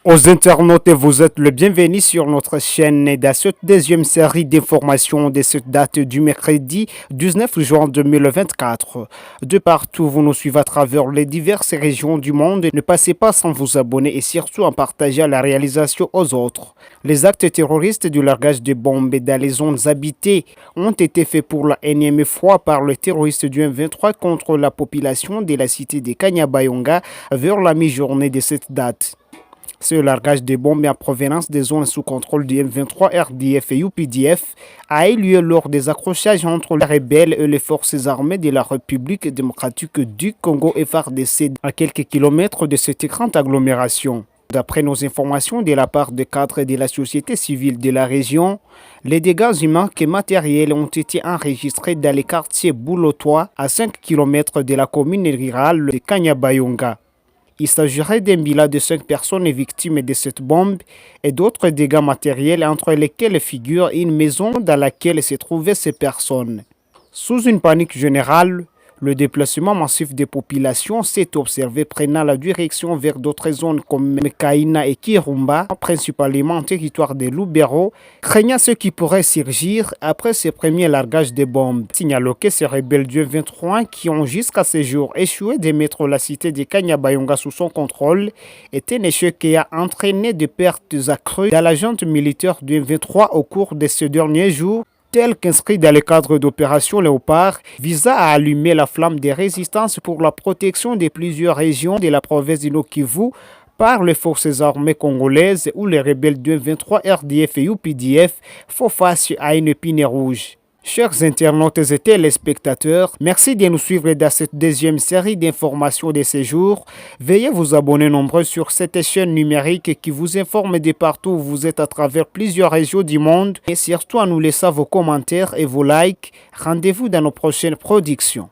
Aux internautes, vous êtes le bienvenu sur notre chaîne et dans cette deuxième série d'informations de cette date du mercredi 19 juin 2024. De partout, vous nous suivez à travers les diverses régions du monde. Ne passez pas sans vous abonner et surtout en partager la réalisation aux autres. Les actes terroristes du largage de bombes dans les zones habitées ont été faits pour la énième fois par le terroriste du M23 contre la population de la cité de Kanyabayonga vers la mi-journée de cette date. Ce largage de bombes en provenance des zones sous contrôle du M23, RDF et UPDF a eu lieu lors des accrochages entre les rebelles et les forces armées de la République démocratique du Congo FARDC à quelques kilomètres de cette grande agglomération. D'après nos informations de la part des cadres de la société civile de la région, les dégâts humains et matériels ont été enregistrés dans les quartiers Boulotois à 5 km de la commune rurale de Kanyabayonga. Il s'agirait d'un bilan de 5 personnes victimes de cette bombe et d'autres dégâts matériels entre lesquels figure une maison dans laquelle se trouvaient ces personnes. Sous une panique générale, le déplacement massif des populations s'est observé prenant la direction vers d'autres zones comme Mekaina et Kirumba, principalement en territoire de Lubero, craignant ce qui pourrait surgir après ces premiers largages de bombes. Signalons que ces rebelles du 23 qui ont jusqu'à ce jour échoué de mettre la cité de Kanyabayonga sous son contrôle est un échec qui a entraîné des pertes accrues dans la junte militaire du 23 au cours de ces derniers jours, tel qu'inscrit dans le cadre d'opération Léopard, visant à allumer la flamme des résistances pour la protection de plusieurs régions de la province du Nord-Kivu par les forces armées congolaises où les rebelles de 23 RDF et UPDF font face à une épine rouge. Chers internautes et téléspectateurs, merci de nous suivre dans cette deuxième série d'informations de ce jour. Veuillez vous abonner nombreux sur cette chaîne numérique qui vous informe de partout où vous êtes à travers plusieurs régions du monde et surtout à nous laisser vos commentaires et vos likes. Rendez-vous dans nos prochaines productions.